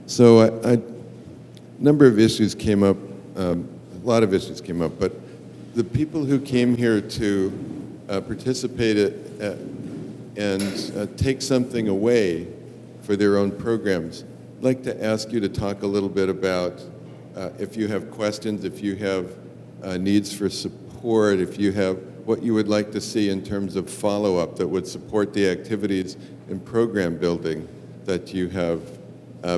So a number of issues came up, a lot of issues came up, but the people who came here to participate and take something away for their own programs, I'd like to ask you to talk a little bit about if you have questions, if you have needs for support, if you have what you would like to see in terms of follow-up that would support the activities in program building that you have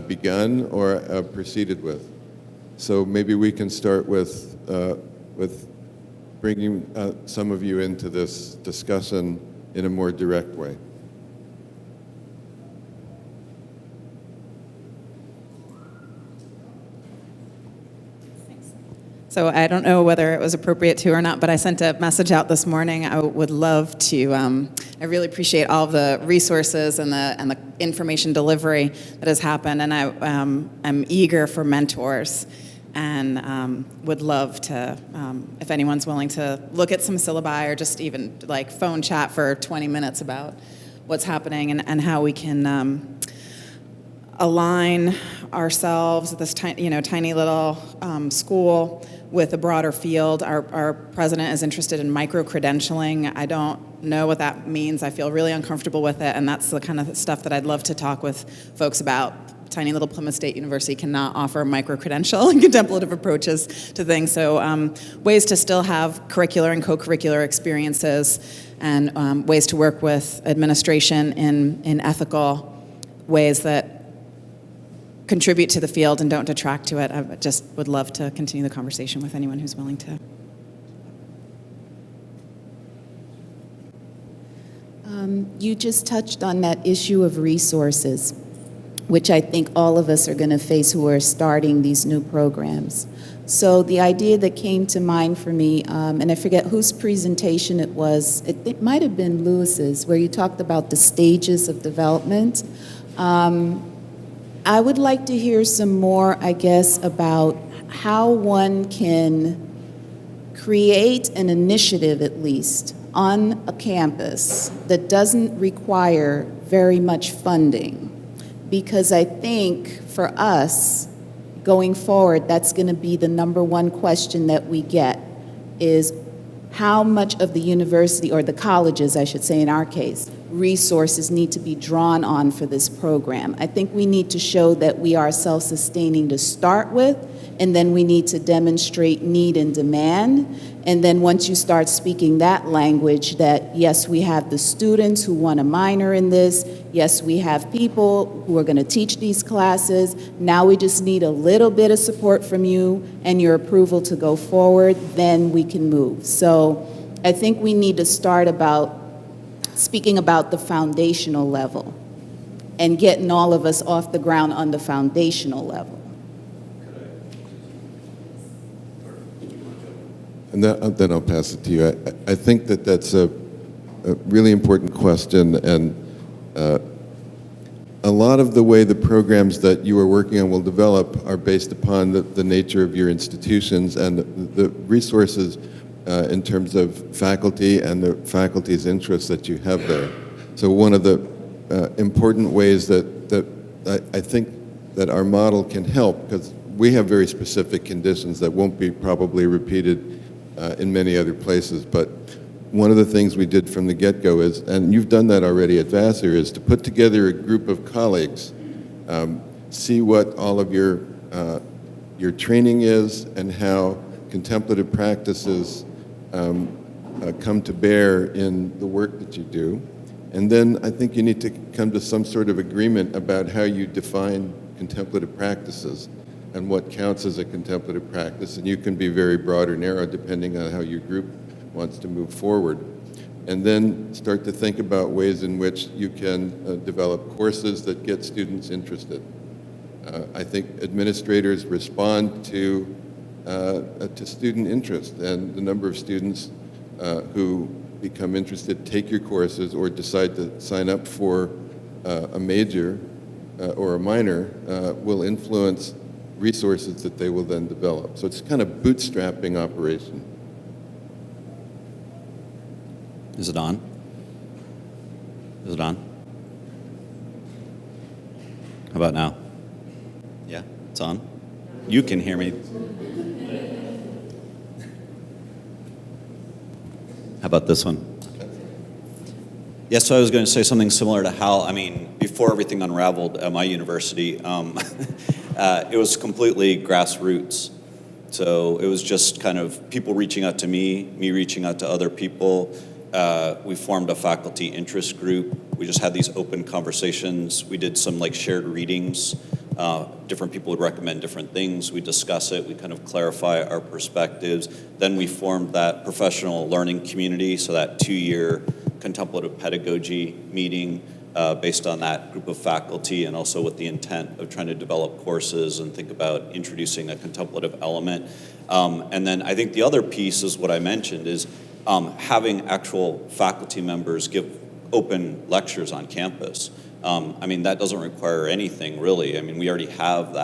begun or proceeded with. So maybe we can start with bringing some of you into this discussion in a more direct way. So I don't know whether it was appropriate to or not, but I sent a message out this morning. I would love to, I really appreciate all of the resources and the information delivery that has happened, and I'm eager for mentors and would love to, if anyone's willing to look at some syllabi or just even like phone chat for 20 minutes about what's happening and how we can align ourselves, this tiny little school, with a broader field. Our president is interested in micro-credentialing. I don't know what that means. I feel really uncomfortable with it, and that's the kind of stuff that I'd love to talk with folks about. Tiny little Plymouth State University cannot offer micro-credential and contemplative approaches to things. So ways to still have curricular and co-curricular experiences, and ways to work with administration in ethical ways that contribute to the field and don't detract to it. I just would love to continue the conversation with anyone who's willing to. You just touched on that issue of resources, which I think all of us are going to face who are starting these new programs. So the idea that came to mind for me, and I forget whose presentation it was, it might have been Lewis's, where you talked about the stages of development. I would like to hear some more, I guess, about how one can create an initiative, at least, on a campus that doesn't require very much funding. Because I think for us, going forward, that's going to be the number one question that we get, is how much of the university, or the colleges, I should say in our case, resources need to be drawn on for this program. I think we need to show that we are self-sustaining to start with, and then we need to demonstrate need and demand. And then once you start speaking that language, that yes, we have the students who want to minor in this, yes, we have people who are going to teach these classes, now we just need a little bit of support from you and your approval to go forward, then we can move. So I think we need to start speaking about the foundational level and getting all of us off the ground on the foundational level. And then I'll pass it to you. I think that that's a really important question, and a lot of the way the programs that you are working on will develop are based upon the nature of your institutions and the resources in terms of faculty and the faculty's interests that you have there. So one of the important ways that I think that our model can help, because we have very specific conditions that won't be probably repeated in many other places, but one of the things we did from the get-go is, and you've done that already at Vassar, is to put together a group of colleagues, see what all of your training is and how contemplative practices come to bear in the work that you do. And then I think you need to come to some sort of agreement about how you define contemplative practices and what counts as a contemplative practice. And you can be very broad or narrow depending on how your group wants to move forward. And then start to think about ways in which you can develop courses that get students interested. I think administrators respond to student interest, and the number of students who become interested, take your courses, or decide to sign up for a major or a minor will influence resources that they will then develop. So it's kind of bootstrapping operation. Is it on? Is it on? How about now? It's on. You can hear me. How about this one? Yeah, so I was going to say something similar to Hal. I mean, before everything unraveled at my university, it was completely grassroots. So it was just kind of people reaching out to me reaching out to other people. We formed a faculty interest group. We just had these open conversations. We did some like shared readings. Different people would recommend different things. We discuss it. We kind of clarify our perspectives. Then we formed that professional learning community, so that 2-year contemplative pedagogy meeting based on that group of faculty, and also with the intent of trying to develop courses and think about introducing a contemplative element. And then I think the other piece is what I mentioned is having actual faculty members give open lectures on campus. I mean, that doesn't require anything really. I mean, we already have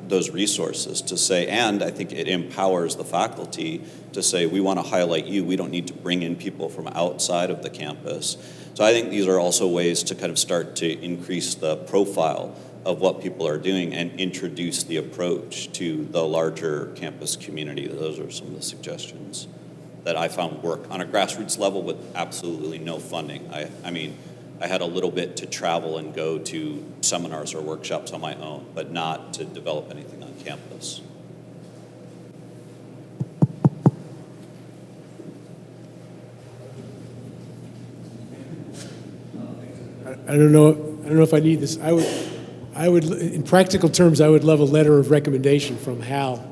those resources to say, and I think it empowers the faculty to say, we want to highlight you. We don't need to bring in people from outside of the campus. So I think these are also ways to kind of start to increase the profile of what people are doing and introduce the approach to the larger campus community. Those are some of the suggestions that I found work on a grassroots level with absolutely no funding. I mean, I had a little bit to travel and go to seminars or workshops on my own, but not to develop anything on campus. I don't know if I need this. I would, in practical terms, I would love a letter of recommendation from Hal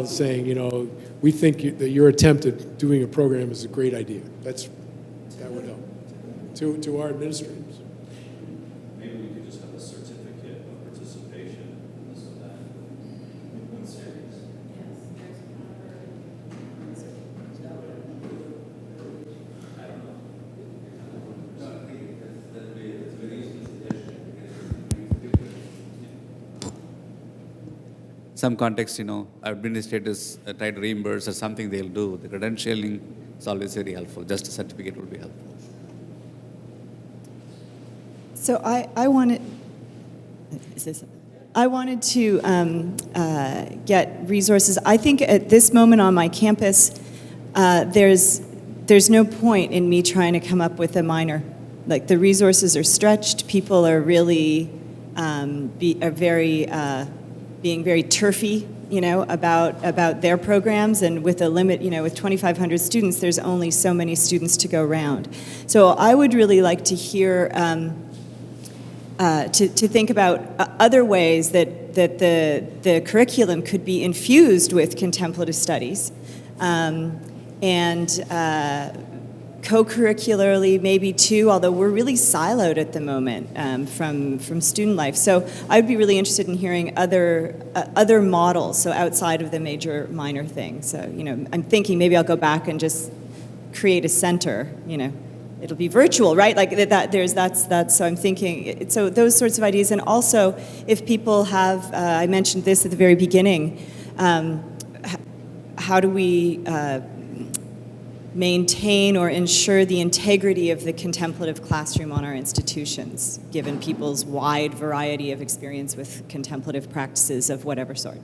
saying, you know, we think that your attempt at doing a program is a great idea. That would help to our administrators. Maybe we could just have a certificate of participation in this or that. In series. Some context, you know, administrators try to reimburse or something they'll do. The credentialing is always very helpful. Just a certificate would be helpful. So I wanted to get resources. I think at this moment on my campus, there's no point in me trying to come up with a minor. Like the resources are stretched. People are really being very turfy, you know, about their programs, and with a limit, you know, with 2,500 students, there's only so many students to go around. So I would really like to hear, to think about other ways that the curriculum could be infused with contemplative studies, and co-curricularly maybe too, although we're really siloed at the moment from student life. So I'd be really interested in hearing other models, so outside of the major minor thing. So, you know, I'm thinking maybe I'll go back and just create a center, you know. It'll be virtual, right? Like that's so I'm thinking, so those sorts of ideas. And also, if people have, I mentioned this at the very beginning, how do we maintain or ensure the integrity of the contemplative classroom on our institutions, given people's wide variety of experience with contemplative practices of whatever sort?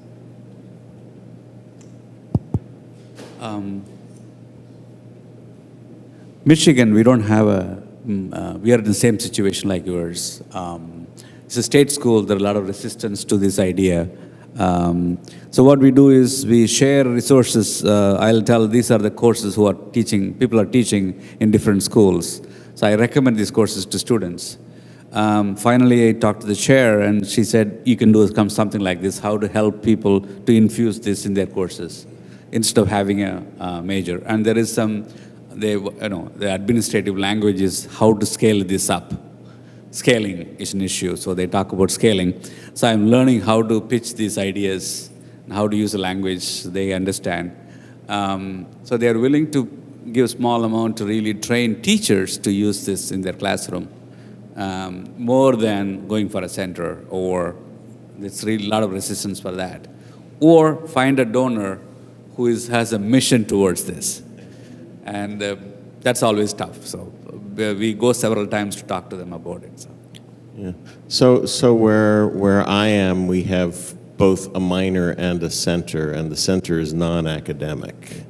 Michigan, we don't have we are in the same situation like yours. It's a state school. There are a lot of resistance to this idea. So what we do is we share resources. I'll tell these are the courses people are teaching in different schools. So I recommend these courses to students. Finally, I talked to the chair, and she said, you can do something like this, how to help people to infuse this in their courses instead of having a major. And there is the administrative language is how to scale this up. Scaling is an issue, so they talk about scaling. So I'm learning how to pitch these ideas and how to use a language they understand. So they are willing to give a small amount to really train teachers to use this in their classroom, more than going for a center, or there's really a lot of resistance for that. Or find a donor who has a mission towards this. And that's always tough. So we go several times to talk to them about it. So. Yeah. So where I am, we have both a minor and a center, and the center is non-academic.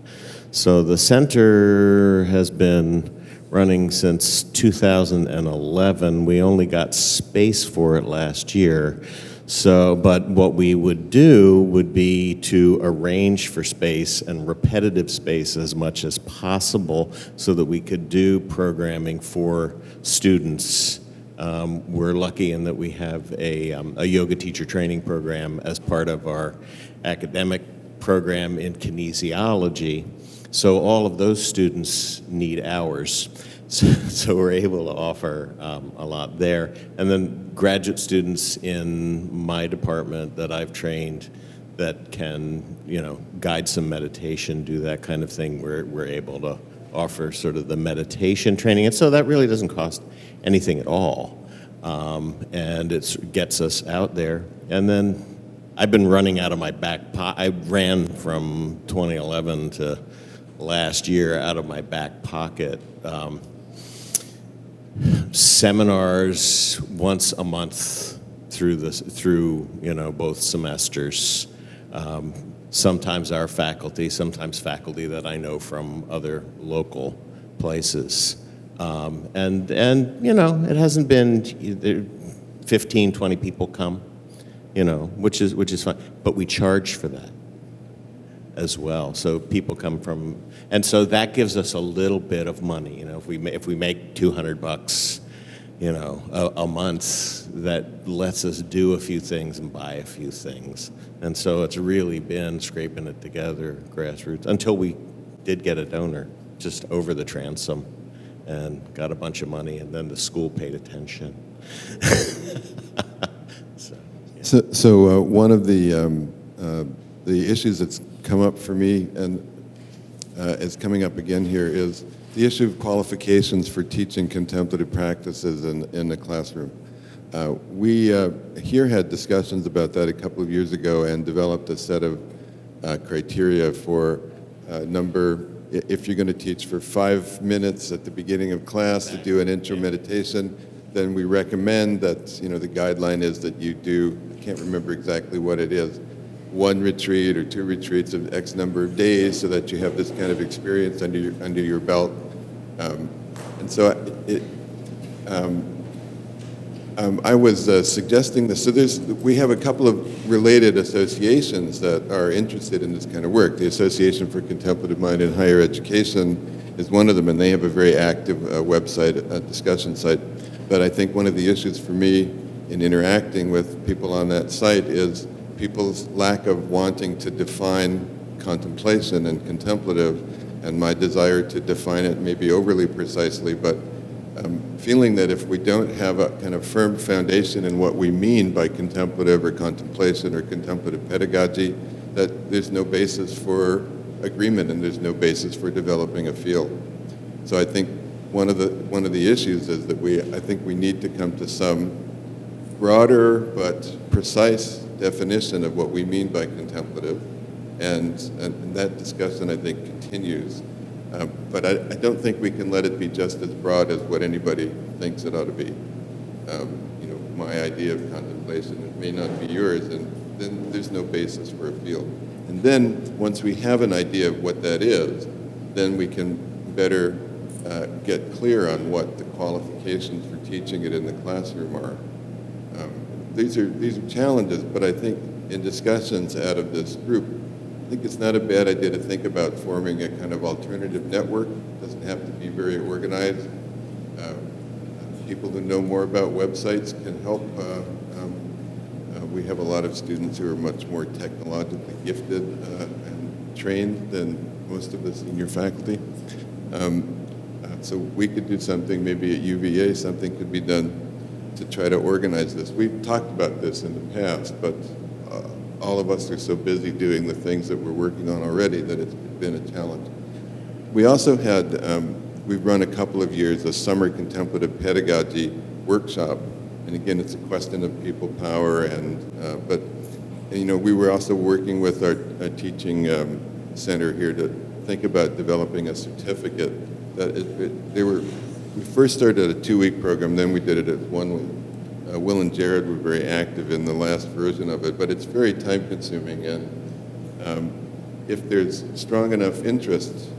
So the center has been running since 2011. We only got space for it last year. So, but what we would do would be to arrange for space and repetitive space as much as possible so that we could do programming for students. We're lucky in that we have a yoga teacher training program as part of our academic program in kinesiology. So all of those students need hours. So we're able to offer a lot there. And then graduate students in my department that I've trained that can, guide some meditation, do that kind of thing, we're able to offer sort of the meditation training. And so that really doesn't cost anything at all. And it gets us out there. And then I've been running out of my back pocket. I ran from 2011 to last year out of my back pocket. Seminars once a month through both semesters. Sometimes our faculty, sometimes faculty that I know from other local places. And it hasn't been 15, 20 people come, which is fine. But we charge for that as well. So people come from, and so that gives us a little bit of money. If we make $200, a month, that lets us do a few things and buy a few things. And so it's really been scraping it together, grassroots, until we did get a donor just over the transom and got a bunch of money, and then the school paid attention. So one of the issues that's come up for me and is coming up again here is the issue of qualifications for teaching contemplative practices in the classroom. We here had discussions about that a couple of years ago and developed a set of criteria for if you're going to teach for 5 minutes at the beginning of class to do an intro meditation, then we recommend that, the guideline is that you do, I can't remember exactly what it is, 1 retreat or 2 retreats of X number of days so that you have this kind of experience under your belt. And so I was suggesting this. So we have a couple of related associations that are interested in this kind of work. The Association for Contemplative Mind in Higher Education is one of them, and they have a very active website, a discussion site. But I think one of the issues for me in interacting with people on that site is people's lack of wanting to define contemplation and contemplative, and my desire to define it maybe overly precisely, but feeling that if we don't have a kind of firm foundation in what we mean by contemplative or contemplation or contemplative pedagogy, that there's no basis for agreement and there's no basis for developing a field. So I think one of the issues is that I think we need to come to some broader but precise definition of what we mean by contemplative, and that discussion, I think, continues. But I don't think we can let it be just as broad as what anybody thinks it ought to be. My idea of contemplation, it may not be yours, and then there's no basis for a field. And then, once we have an idea of what that is, then we can better get clear on what the qualifications for teaching it in the classroom are. These are challenges, but I think in discussions out of this group, I think it's not a bad idea to think about forming a kind of alternative network. It doesn't have to be very organized. People who know more about websites can help. We have a lot of students who are much more technologically gifted and trained than most of the senior faculty. So we could do something, maybe at UVA, something could be done to try to organize this. We've talked about this in the past, but all of us are so busy doing the things that we're working on already that it's been a challenge. We also had, we've run a couple of years, a summer contemplative pedagogy workshop. And again, it's a question of people power, but we were also working with our teaching center here to think about developing a certificate. We first started a 2-week program, then we did it as 1 week. Will and Jared were very active in the last version of it, but it's very time-consuming, and if there's strong enough interest,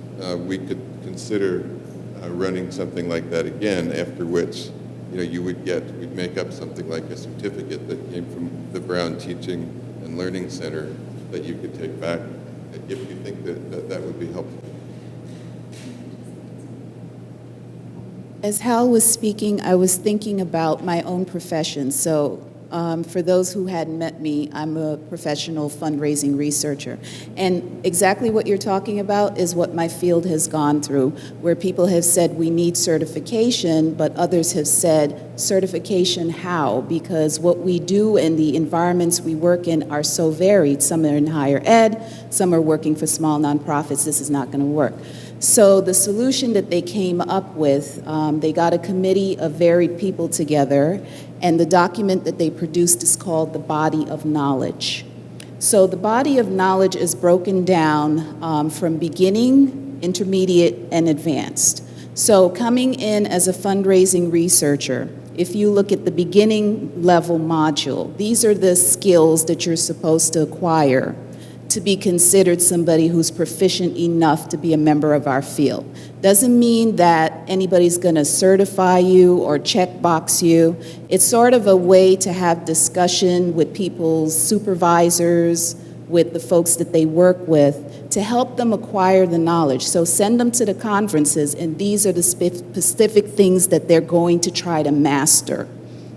we could consider running something like that again, after which we'd make up something like a certificate that came from the Brown Teaching and Learning Center that you could take back if you think that would be helpful. As Hal was speaking, I was thinking about my own profession. So for those who hadn't met me, I'm a professional fundraising researcher. And exactly what you're talking about is what my field has gone through, where people have said we need certification, but others have said certification how? Because what we do and the environments we work in are so varied. Some are in higher ed, some are working for small nonprofits. This is not going to work. So the solution that they came up with, they got a committee of varied people together, and the document that they produced is called the Body of Knowledge. So the Body of Knowledge is broken down from beginning, intermediate, and advanced. So coming in as a fundraising researcher, if you look at the beginning level module, these are the skills that you're supposed to acquire to be considered somebody who's proficient enough to be a member of our field. Doesn't mean that anybody's gonna certify you or checkbox you. It's sort of a way to have discussion with people's supervisors, with the folks that they work with, to help them acquire the knowledge. So send them to the conferences, and these are the specific things that they're going to try to master.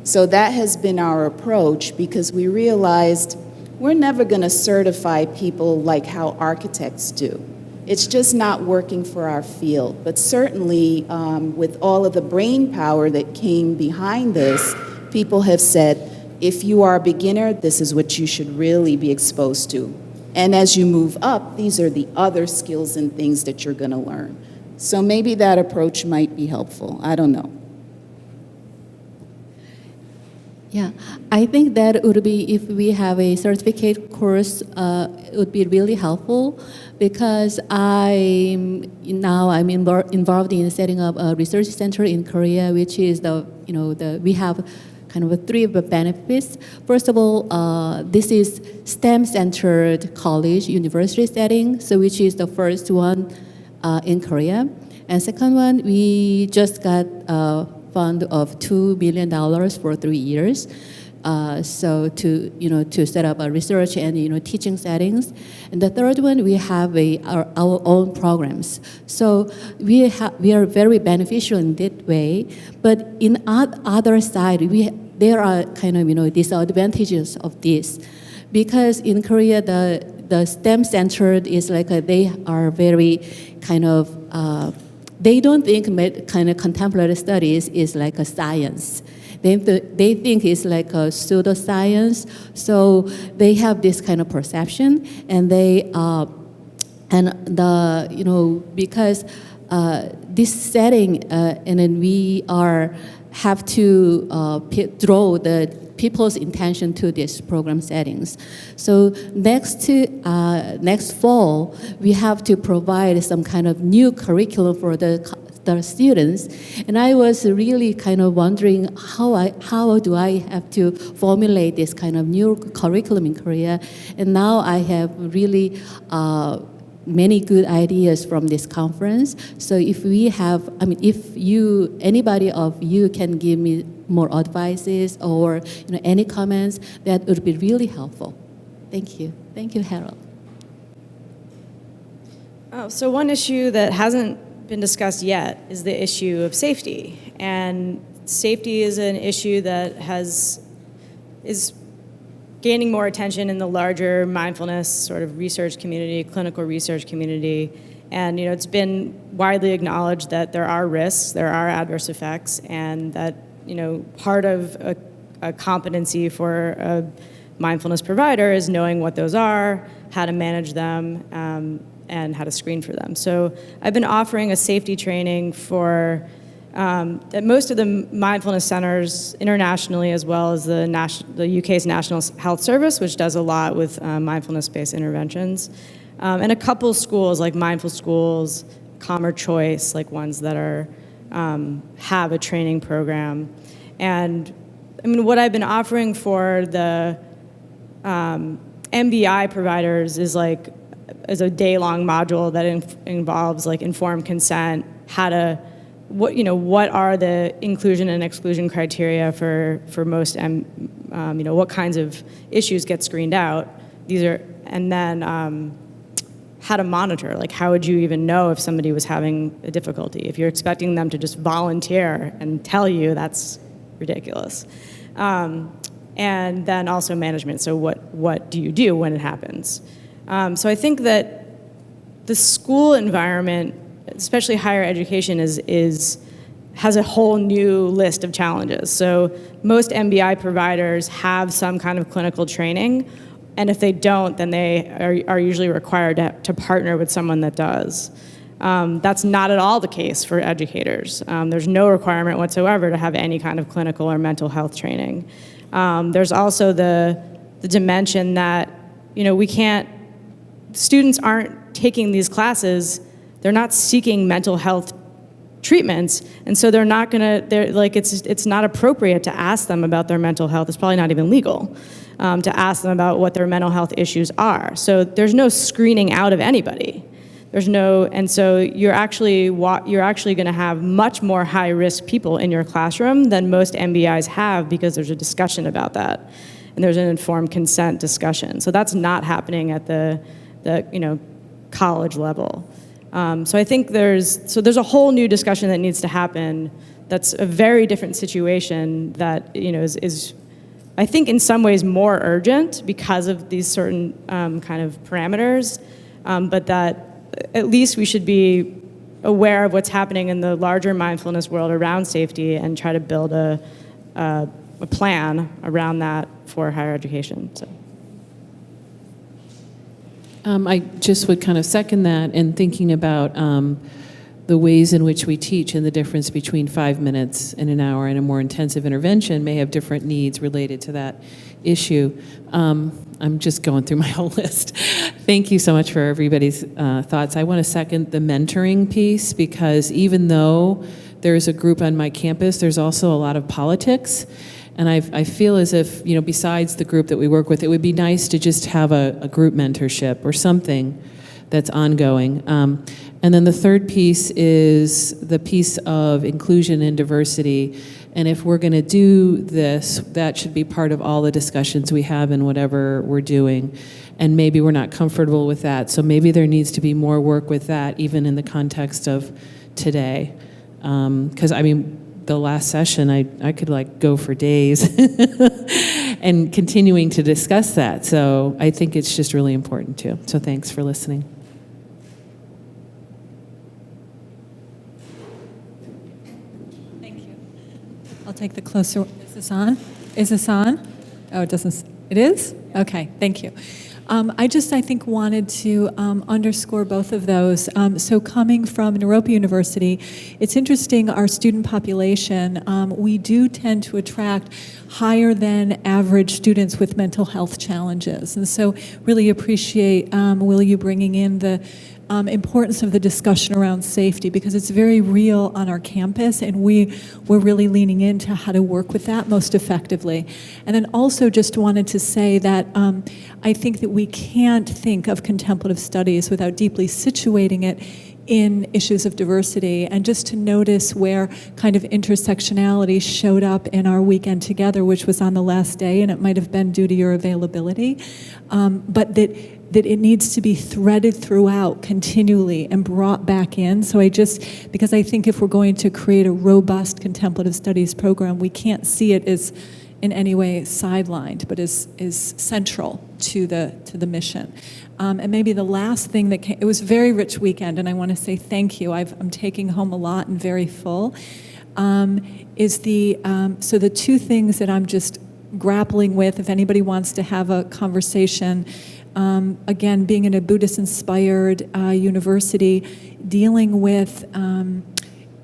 So that has been our approach, because we realized we're never going to certify people like how architects do. It's just not working for our field. But certainly, with all of the brain power that came behind this, people have said, if you are a beginner, this is what you should really be exposed to. And as you move up, these are the other skills and things that you're going to learn. So maybe that approach might be helpful. I don't know. Yeah, I think that would be, if we have a certificate course, it would be really helpful, because I'm involved in setting up a research center in Korea, which is we have kind of three benefits. First of all, this is STEM-centered college university setting, so which is the first one in Korea. And second one, we just got fund of $2 billion for 3 years, so to set up a research and teaching settings. And the third one, we have our own programs. So we are very beneficial in that way. But in other side, there are kind of disadvantages of this, because in Korea the STEM centered is like they are very kind of. They don't think kind of contemplative studies is like a science. They think it's like a pseudoscience. So they have this kind of perception, and because this setting, and then we have to draw the people's intention to these program settings. So next fall, we have to provide some kind of new curriculum for the students. And I was really kind of wondering how do I have to formulate this kind of new curriculum in Korea. And now I have really many good ideas from this conference. So if anybody of you can give me more advices or any comments, that would be really helpful. Thank you. Thank you, Harold. So one issue that hasn't been discussed yet is the issue of safety. And safety is an issue that is gaining more attention in the larger mindfulness sort of research community, clinical research community. And it's been widely acknowledged that there are risks, there are adverse effects, and that part of a competency for a mindfulness provider is knowing what those are, how to manage them, and how to screen for them. So I've been offering a safety training for at most of the mindfulness centers internationally, as well as the UK's National Health Service, which does a lot with mindfulness-based interventions, and a couple schools like Mindful Schools, Calmer Choice, like ones that are have a training program. And I mean, what I've been offering for the MBI providers is a day-long module that involves like informed consent, what are the inclusion and exclusion criteria for most, what kinds of issues get screened out. And then how to monitor, like how would you even know if somebody was having a difficulty? If you're expecting them to just volunteer and tell you, that's ridiculous. And then also management, so what do you do when it happens? So I think that the school environment, especially higher education, has a whole new list of challenges. So most MBI providers have some kind of clinical training, and if they don't, then they are usually required to partner with someone that does. That's not at all the case for educators. There's no requirement whatsoever to have any kind of clinical or mental health training. There's also the dimension that, students aren't taking these classes, they're not seeking mental health treatments, and so it's not appropriate to ask them about their mental health. It's probably not even legal to ask them about what their mental health issues are. So there's no screening out of anybody. And so you're actually going to have much more high-risk people in your classroom than most MBIs have, because there's a discussion about that, and there's an informed consent discussion. So that's not happening at the college level. So I think there's a whole new discussion that needs to happen. That's a very different situation that is I think in some ways more urgent because of these certain kind of parameters, but that at least we should be aware of what's happening in the larger mindfulness world around safety and try to build a plan around that for higher education. So. I just would kind of second that, and thinking about the ways in which we teach and the difference between 5 minutes and an hour and a more intensive intervention may have different needs related to that issue. I'm just going through my whole list. Thank you so much for everybody's thoughts. I want to second the mentoring piece, because even though there's a group on my campus, there's also a lot of politics. And I feel as if, besides the group that we work with, it would be nice to just have a group mentorship or something that's ongoing. And then the third piece is the piece of inclusion and diversity. And if we're going to do this, that should be part of all the discussions we have in whatever we're doing. And maybe we're not comfortable with that. So maybe there needs to be more work with that, even in the context of today. Because, the last session, I could go for days and continuing to discuss that. So I think it's just really important too. So thanks for listening. Thank you. I'll take the closer. Is this on? Is this on? Oh, it doesn't. It is? Okay, thank you. I think, wanted to underscore both of those. So coming from Naropa University, it's interesting, our student population, we do tend to attract higher than average students with mental health challenges. And so really appreciate, Will, you bringing in the importance of the discussion around safety, because it's very real on our campus, and we're really leaning into how to work with that most effectively. And then also just wanted to say that I think that we can't think of contemplative studies without deeply situating it in issues of diversity, and just to notice where kind of intersectionality showed up in our weekend together, which was on the last day, and it might have been due to your availability, but that it needs to be threaded throughout continually and brought back in. So because I think if we're going to create a robust contemplative studies program, we can't see it as in any way sidelined, but is central to the mission. And maybe the last thing that came, it was a very rich weekend, and I want to say thank you. I'm taking home a lot and very full. Is so the two things that I'm just grappling with, if anybody wants to have a conversation, again, being in a Buddhist-inspired university, dealing with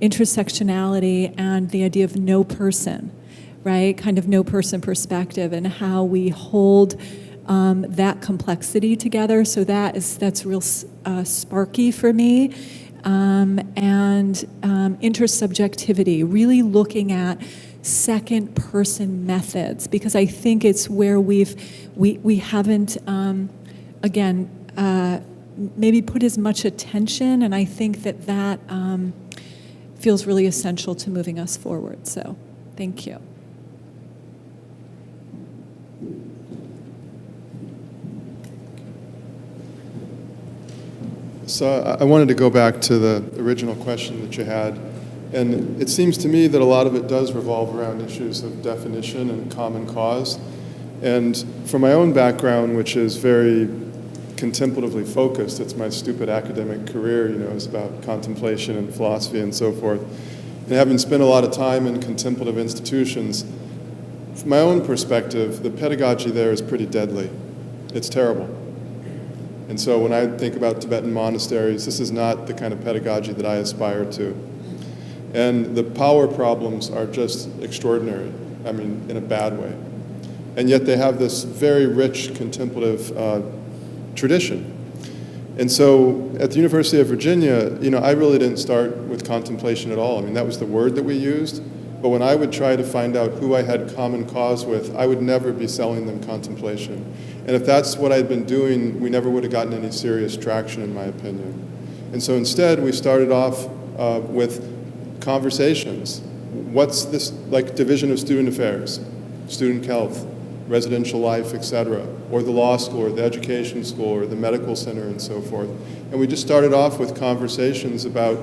intersectionality and the idea of no person, right? Kind of no person perspective, and how we hold that complexity together. So that's real sparky for me. And intersubjectivity, really looking at second person methods, because I think it's where we haven't, again, maybe put as much attention, and I think that feels really essential to moving us forward. So thank you. So I wanted to go back to the original question that you had. And it seems to me that a lot of it does revolve around issues of definition and common cause. And from my own background, which is very contemplatively focused, it's my stupid academic career, is about contemplation and philosophy and so forth. And having spent a lot of time in contemplative institutions, from my own perspective, the pedagogy there is pretty deadly. It's terrible. And so when I think about Tibetan monasteries, this is not the kind of pedagogy that I aspire to. And the power problems are just extraordinary, in a bad way. And yet they have this very rich contemplative tradition. And so at the University of Virginia, I really didn't start with contemplation at all. That was the word that we used. But when I would try to find out who I had common cause with, I would never be selling them contemplation. And if that's what I'd been doing, we never would have gotten any serious traction, in my opinion. And so instead, we started off with conversations. What's this, like division of student affairs, student health, residential life, etc., or the law school, or the education school, or the medical center, and so forth. And we just started off with conversations about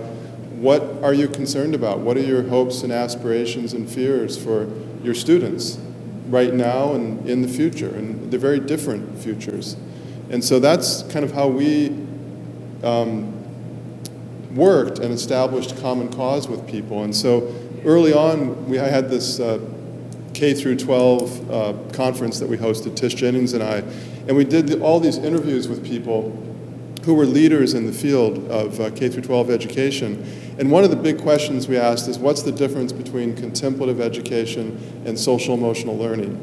what are you concerned about? What are your hopes and aspirations and fears for your students right now and in the future? And they're very different futures. And so that's kind of how we worked and established common cause with people. And so early on, I had this K through 12 conference that we hosted, Tish Jennings and I, and we did all these interviews with people who were leaders in the field of K through 12 education. And one of the big questions we asked is, what's the difference between contemplative education and social emotional learning?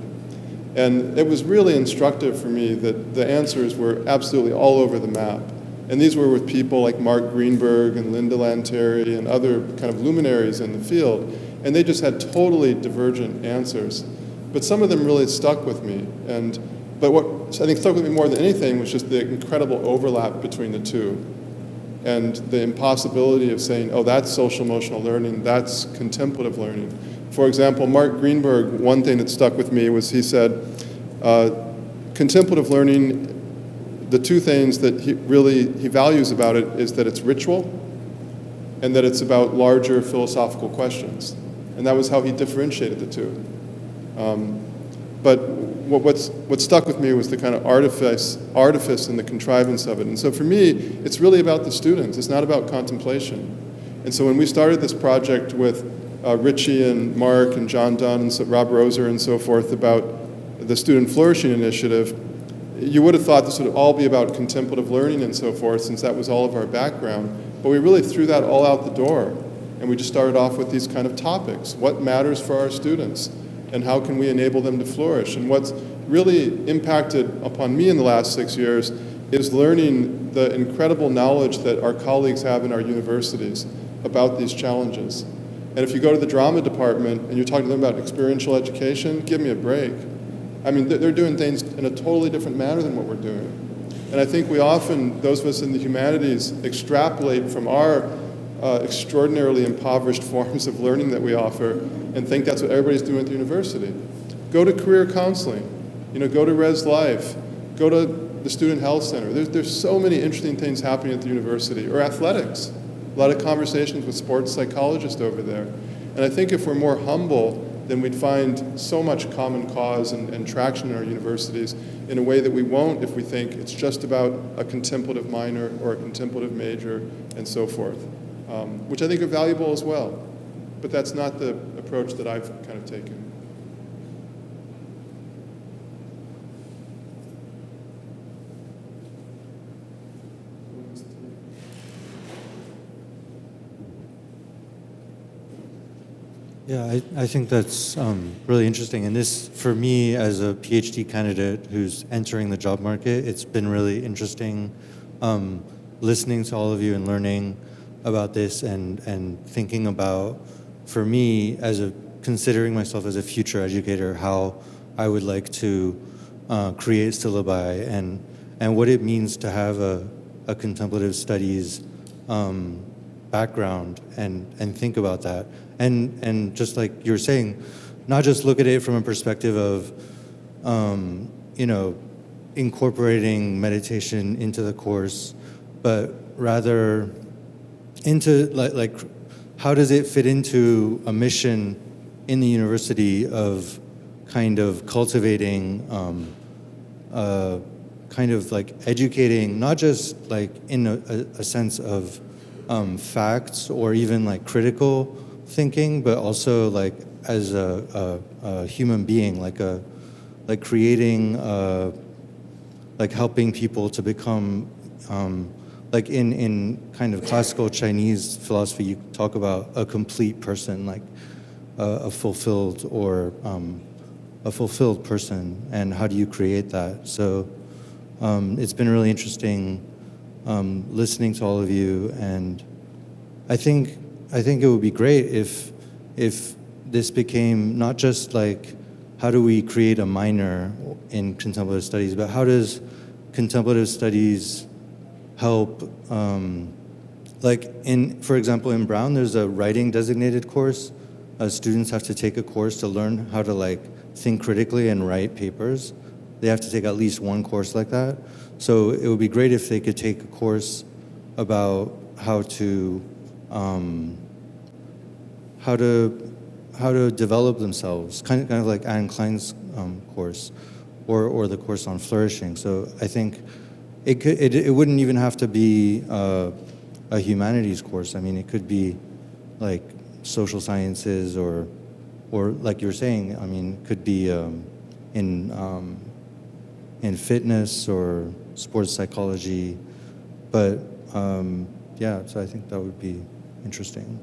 And it was really instructive for me that the answers were absolutely all over the map. And these were with people like Mark Greenberg and Linda Lanteri and other kind of luminaries in the field. And they just had totally divergent answers. But some of them really stuck with me. But what I think stuck with me more than anything was just the incredible overlap between the two. And the impossibility of saying, oh, that's social emotional learning, that's contemplative learning. For example, Mark Greenberg, one thing that stuck with me was he said, contemplative learning, the two things that he values about it is that it's ritual and that it's about larger philosophical questions. And that was how he differentiated the two. But what stuck with me was the kind of artifice and the contrivance of it. And so for me, it's really about the students. It's not about contemplation. And so when we started this project with Richie and Mark and John Dunn and Rob Roser and so forth about the Student Flourishing Initiative, you would have thought this would all be about contemplative learning and so forth, since that was all of our background. But we really threw that all out the door. And we just started off with these kind of topics. What matters for our students? And how can we enable them to flourish? And what's really impacted upon me in the last 6 years is learning the incredible knowledge that our colleagues have in our universities about these challenges. And if you go to the drama department and you're talking to them about experiential education, give me a break. They're doing things in a totally different manner than what we're doing. And I think we often, those of us in the humanities, extrapolate from our extraordinarily impoverished forms of learning that we offer and think that's what everybody's doing at the university. Go to career counseling, go to Res Life, go to the Student Health Center. There's so many interesting things happening at the university, or athletics. A lot of conversations with sports psychologists over there. And I think if we're more humble, then we'd find so much common cause and traction in our universities in a way that we won't if we think it's just about a contemplative minor or a contemplative major and so forth, which I think are valuable as well. But that's not the approach that I've kind of taken. Yeah, I think that's really interesting. And this, for me, as a PhD candidate who's entering the job market, it's been really interesting listening to all of you and learning about this and thinking about, for me, as a considering myself as a future educator, how I would like to create syllabi and what it means to have a contemplative studies background and think about that. And just like you're saying, not just look at it from a perspective of, incorporating meditation into the course, but rather into like how does it fit into a mission in the university of kind of cultivating, kind of like educating, not just like in a sense of facts or even like critical thinking, but also like as a human being, like creating, like helping people to become, like in kind of classical Chinese philosophy, you talk about a complete person, like a fulfilled person, and how do you create that? So it's been really interesting listening to all of you, and I think it would be great if this became not just like how do we create a minor in contemplative studies, but how does contemplative studies help, for example, in Brown, there's a writing designated course. Students have to take a course to learn how to like think critically and write papers. They have to take at least one course like that. So it would be great if they could take a course about how to develop themselves, kind of like Anne Klein's course, or the course on flourishing. So I think it wouldn't even have to be a humanities course. I mean, it could be like social sciences or like you're saying. I mean, it could be in fitness or sports psychology. But yeah, so I think that would be interesting.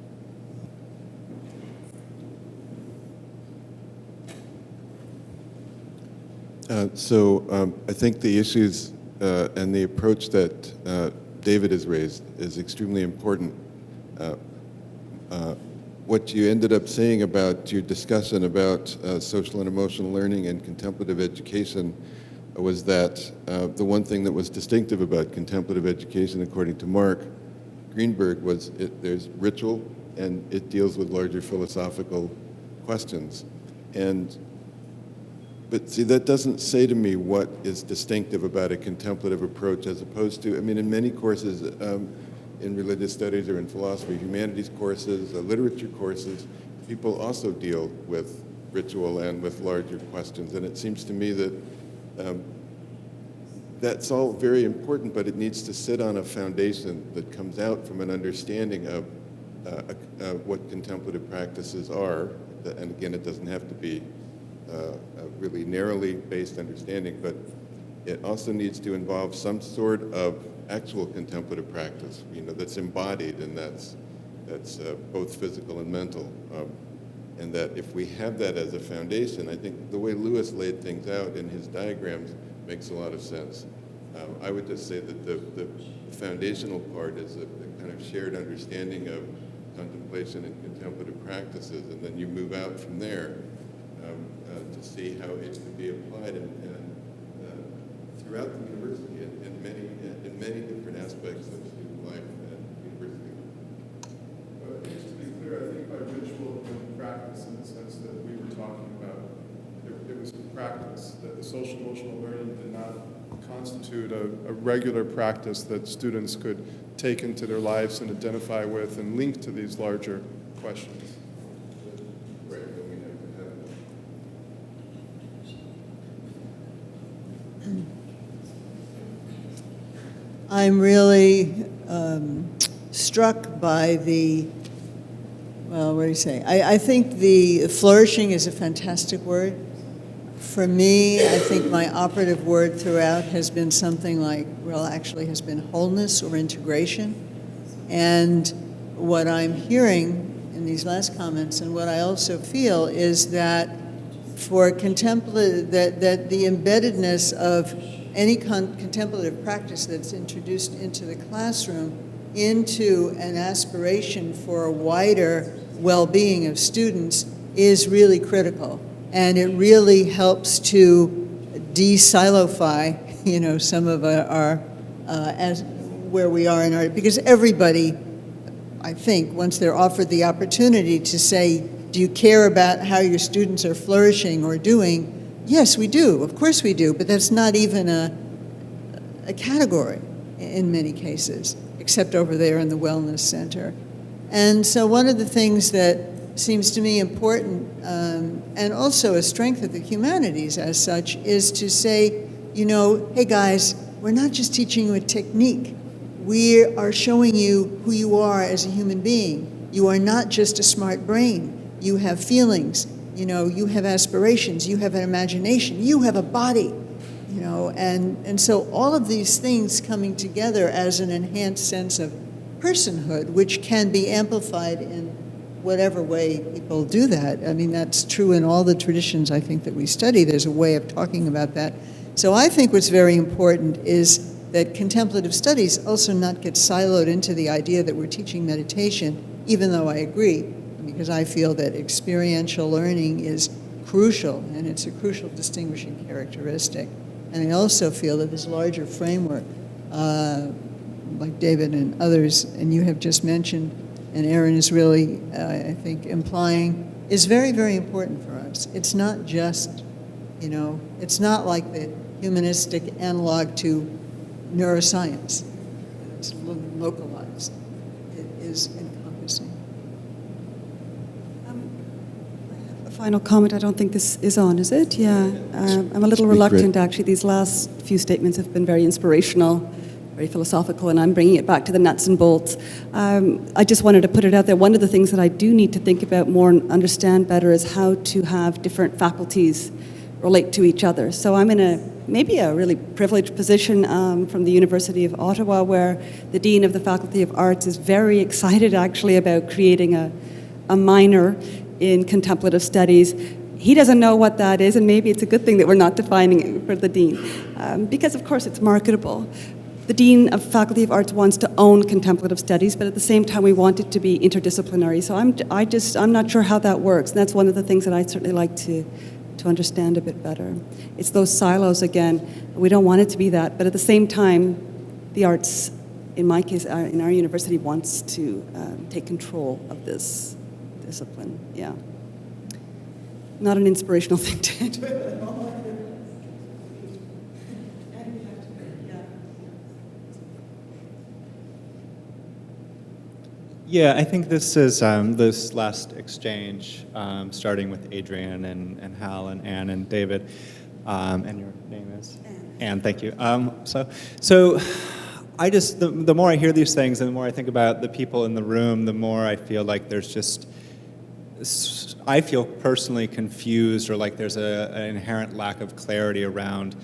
I think the issues and the approach that David has raised is extremely important. What you ended up saying about your discussion about social and emotional learning and contemplative education was that the one thing that was distinctive about contemplative education, according to Mark Greenberg, was there's ritual and it deals with larger philosophical questions. But see, that doesn't say to me what is distinctive about a contemplative approach as opposed to, I mean, in many courses in religious studies or in philosophy, humanities courses, literature courses, people also deal with ritual and with larger questions. And it seems to me that that's all very important, but it needs to sit on a foundation that comes out from an understanding of what contemplative practices are. And again, it doesn't have to be a really narrowly based understanding, but it also needs to involve some sort of actual contemplative practice, that's embodied and that's both physical and mental. And that if we have that as a foundation, I think the way Lewis laid things out in his diagrams makes a lot of sense. I would just say that the foundational part is a kind of shared understanding of contemplation and contemplative practices, and then you move out from there to see how it can be applied throughout the university in many different aspects of student life at university. Just to be clear, I think by ritual and practice in the sense that we were talking about, it was practice, that the social emotional learning did not constitute a regular practice that students could take into their lives and identify with and link to these larger questions. I'm really struck by what do you say? I think the flourishing is a fantastic word. For me, I think my operative word throughout has been something like, has been wholeness or integration. And what I'm hearing in these last comments and what I also feel is that for contemplative, that the embeddedness of any contemplative practice that's introduced into the classroom into an aspiration for a wider well-being of students is really critical. And it really helps to de-silofy, some of our as where we are in our, because everybody, I think, once they're offered the opportunity to say, do you care about how your students are flourishing or doing? Yes, we do. Of course we do. But that's not even a category in many cases, except over there in the Wellness Center. And so one of the things that seems to me important, and also a strength of the humanities as such, is to say, hey guys, we're not just teaching you a technique. We are showing you who you are as a human being. You are not just a smart brain. You have feelings, you have aspirations, you have an imagination, you have a body, and so all of these things coming together as an enhanced sense of personhood, which can be amplified in whatever way people do that. I mean, that's true in all the traditions, I think, that we study. There's a way of talking about that. So I think what's very important is that contemplative studies also not get siloed into the idea that we're teaching meditation, even though I agree, because I feel that experiential learning is crucial, and it's a crucial distinguishing characteristic. And I also feel that this larger framework, like David and others, and you have just mentioned, and Aaron is really, I think, implying, is very, very important for us. It's not just, it's not like the humanistic analog to neuroscience. It's localized. It is encompassing. A final comment. I don't think this is on, is it? Yeah. I'm a little reluctant, actually. These last few statements have been very inspirational, very philosophical, and I'm bringing it back to the nuts and bolts. I just wanted to put it out there. One of the things that I do need to think about more and understand better is how to have different faculties relate to each other. So I'm in maybe a really privileged position from the University of Ottawa, where the Dean of the Faculty of Arts is very excited actually about creating a minor in contemplative studies. He doesn't know what that is, and maybe it's a good thing that we're not defining it for the Dean, because of course it's marketable. The Dean of Faculty of Arts wants to own contemplative studies, but at the same time we want it to be interdisciplinary. So I'm not sure how that works, and that's one of the things that I'd certainly like to understand a bit better. It's those silos again. We don't want it to be that, but at the same time, the arts, in my case, in our university, wants to take control of this discipline. Yeah. Not an inspirational thing to do. Yeah, I think this is this last exchange, starting with Adrian and Hal and Anne and David, and your name is Anne. Thank you. So I just the more I hear these things and the more I think about the people in the room, the more I feel like there's just I feel personally confused, or like there's an inherent lack of clarity around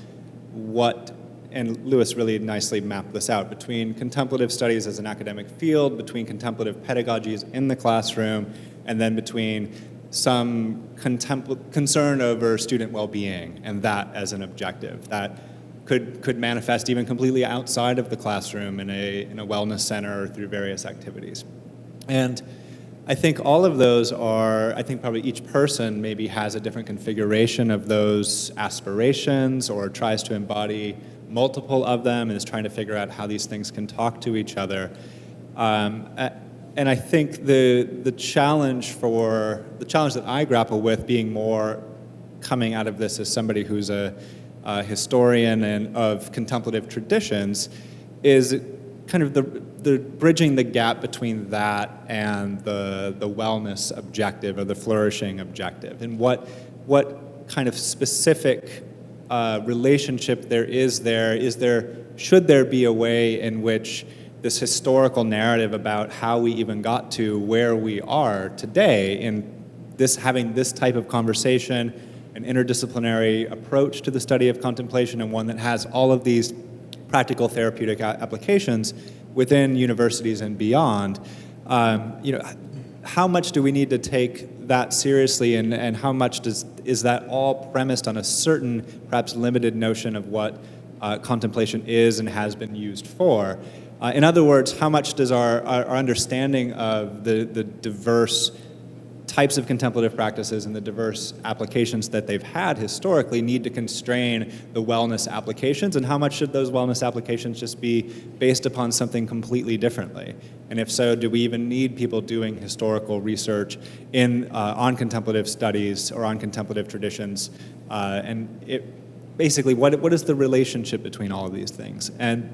what. And Lewis really nicely mapped this out, between contemplative studies as an academic field, between contemplative pedagogies in the classroom, and then between some concern over student well-being, and that as an objective that could manifest even completely outside of the classroom in a wellness center or through various activities. And I think all of those I think probably each person maybe has a different configuration of those aspirations, or tries to embody multiple of them, and is trying to figure out how these things can talk to each other. And I think the challenge that I grapple with, being more coming out of this as somebody who's a historian and of contemplative traditions, is kind of the bridging the gap between that and the wellness objective or the flourishing objective, and what kind of specific relationship should there be a way in which this historical narrative about how we even got to where we are today in having this type of conversation, an interdisciplinary approach to the study of contemplation, and one that has all of these practical therapeutic applications within universities and beyond. How much do we need to take that seriously, and how much is that all premised on a certain, perhaps limited notion of what contemplation is and has been used for? In other words, how much does our understanding of the diverse types of contemplative practices and the diverse applications that they've had historically need to constrain the wellness applications, and how much should those wellness applications just be based upon something completely differently? And if so, do we even need people doing historical research on contemplative studies or on contemplative traditions? Basically, what is the relationship between all of these things? And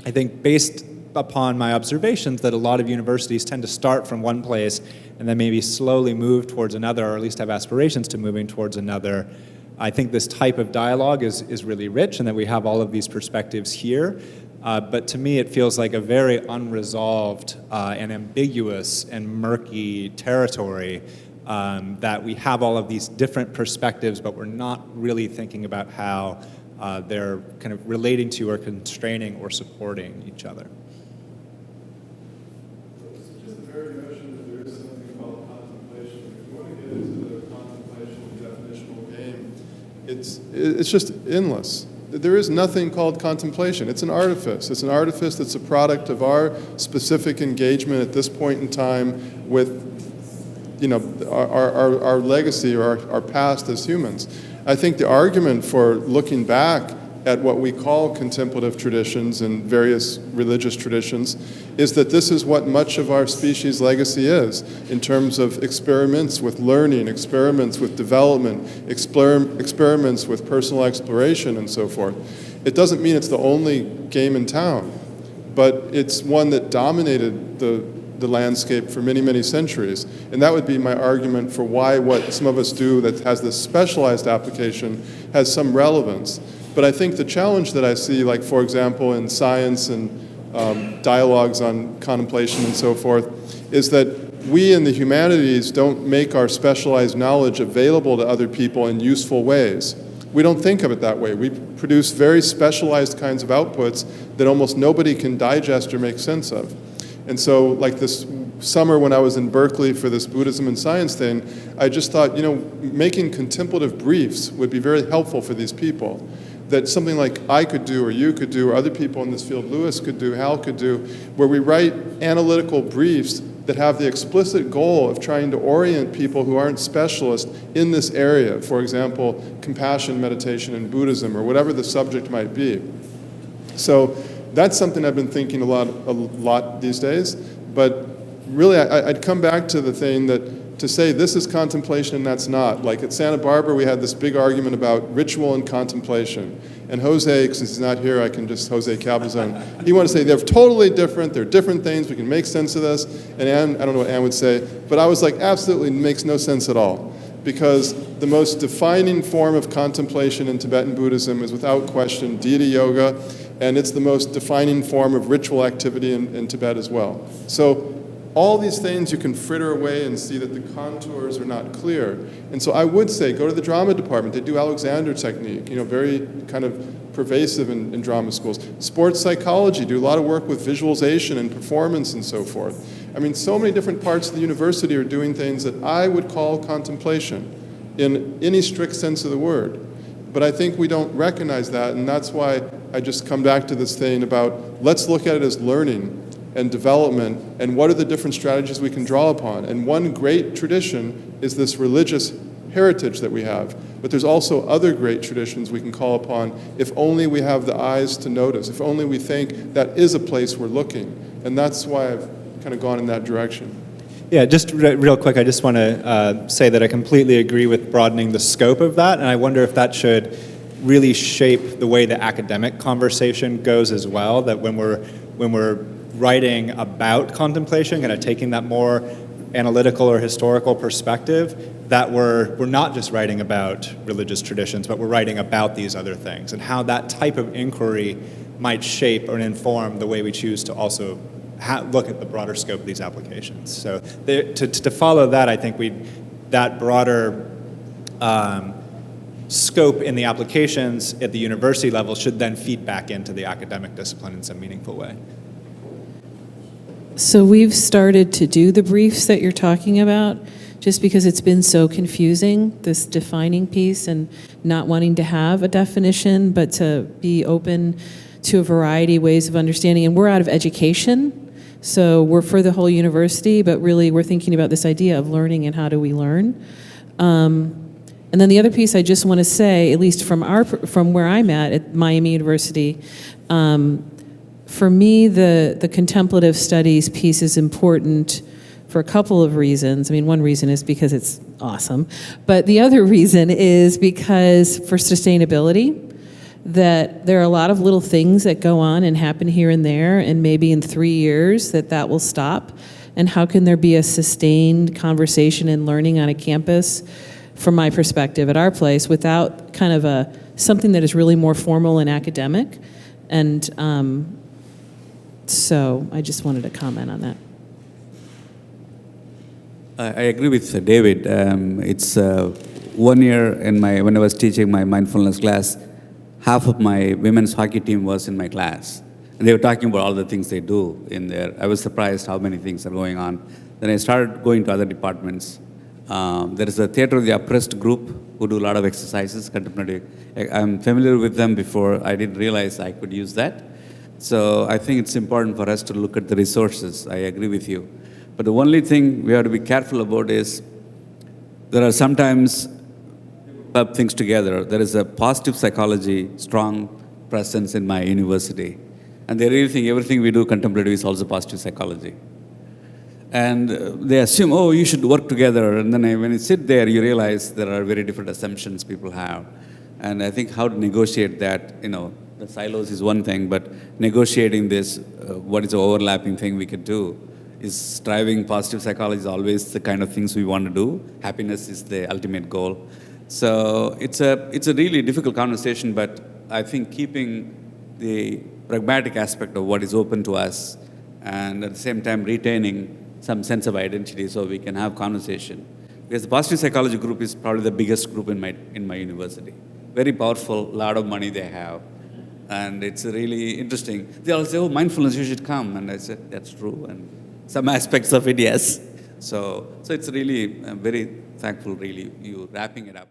I think based upon my observations that a lot of universities tend to start from one place and then maybe slowly move towards another, or at least have aspirations to moving towards another. I think this type of dialogue is really rich, and that we have all of these perspectives here. But to me, it feels like a very unresolved and ambiguous and murky territory, that we have all of these different perspectives, but we're not really thinking about how they're kind of relating to or constraining or supporting each other. Just the very notion that there is something called contemplation. If you want to get into the contemplation definitional game, it's just endless. There is nothing called contemplation. It's an artifice. It's an artifice that's a product of our specific engagement at this point in time with, our legacy or our past as humans. I think the argument for looking back at what we call contemplative traditions and various religious traditions is that this is what much of our species' legacy is in terms of experiments with learning, experiments with development, experiments with personal exploration and so forth. It doesn't mean it's the only game in town, but it's one that dominated the landscape for many, many centuries. And that would be my argument for why what some of us do that has this specialized application has some relevance. But I think the challenge that I see, like for example in science and dialogues on contemplation and so forth, is that we in the humanities don't make our specialized knowledge available to other people in useful ways. We don't think of it that way. We produce very specialized kinds of outputs that almost nobody can digest or make sense of. And so like this summer when I was in Berkeley for this Buddhism and science thing, I just thought, making contemplative briefs would be very helpful for these people. That something like I could do or you could do or other people in this field, Lewis could do, Hal could do, where we write analytical briefs that have the explicit goal of trying to orient people who aren't specialists in this area. For example, compassion meditation in Buddhism or whatever the subject might be. So that's something I've been thinking a lot these days. But really, I'd come back to the thing that to say this is contemplation and that's not. Like at Santa Barbara, we had this big argument about ritual and contemplation. And Jose, since he's not here, I can just, Jose Cabazon, he wanted to say they're totally different, they're different things, we can make sense of this. And Anne, I don't know what Anne would say, but I was like, absolutely makes no sense at all. Because the most defining form of contemplation in Tibetan Buddhism is without question deity yoga, and it's the most defining form of ritual activity in Tibet as well. So all these things you can fritter away and see that the contours are not clear. And so I would say go to the drama department. They do Alexander technique, very kind of pervasive in drama schools. Sports psychology, do a lot of work with visualization and performance and so forth. I mean, so many different parts of the university are doing things that I would call contemplation in any strict sense of the word. But I think we don't recognize that, and that's why I just come back to this thing about let's look at it as learning and development, and what are the different strategies we can draw upon. And one great tradition is this religious heritage that we have. But there's also other great traditions we can call upon if only we have the eyes to notice, if only we think that is a place we're looking. And that's why I've kind of gone in that direction. Yeah, just real quick, I just want to say that I completely agree with broadening the scope of that, and I wonder if that should really shape the way the academic conversation goes as well, that when we're writing about contemplation, kind of taking that more analytical or historical perspective, that we're not just writing about religious traditions, but we're writing about these other things, and how that type of inquiry might shape or inform the way we choose to also look at the broader scope of these applications. So to follow that, I think that broader scope in the applications at the university level should then feed back into the academic discipline in some meaningful way. So we've started to do the briefs that you're talking about, just because it's been so confusing, this defining piece, and not wanting to have a definition, but to be open to a variety of ways of understanding. And we're out of education, So we're for the whole university, but really we're thinking about this idea of learning and how do we learn. And then the other piece I just want to say, at least from where I'm at Miami University, for me, the contemplative studies piece is important for a couple of reasons. I mean, one reason is because it's awesome, but the other reason is because for sustainability, that there are a lot of little things that go on and happen here and there, and maybe in 3 years that will stop. And how can there be a sustained conversation and learning on a campus, from my perspective at our place, without kind of something that is really more formal and academic? And so I just wanted to comment on that. I agree with David. It's 1 year when I was teaching my mindfulness class, half of my women's hockey team was in my class. And they were talking about all the things they do in there. I was surprised how many things are going on. Then I started going to other departments. There is a Theater of the Oppressed group who do a lot of exercises, contemplative. I'm familiar with them before. I didn't realize I could use that. So I think it's important for us to look at the resources. I agree with you. But the only thing we have to be careful about is there are sometimes club things together. There is a positive psychology, strong presence in my university. And they really think everything we do contemplative is also positive psychology. And they assume, oh, you should work together. And then when you sit there, you realize there are very different assumptions people have. And I think how to negotiate that, the silos is one thing, but negotiating this, what is the overlapping thing we could do, is striving positive psychology is always the kind of things we want to do. Happiness is the ultimate goal. So it's a really difficult conversation, but I think keeping the pragmatic aspect of what is open to us and at the same time retaining some sense of identity so we can have conversation. Because the positive psychology group is probably the biggest group in my university. Very powerful, lot of money they have. And it's really interesting. They all say, oh, mindfulness, you should come. And I said, that's true. And some aspects of it, yes. So it's really, I'm very thankful, really, you wrapping it up.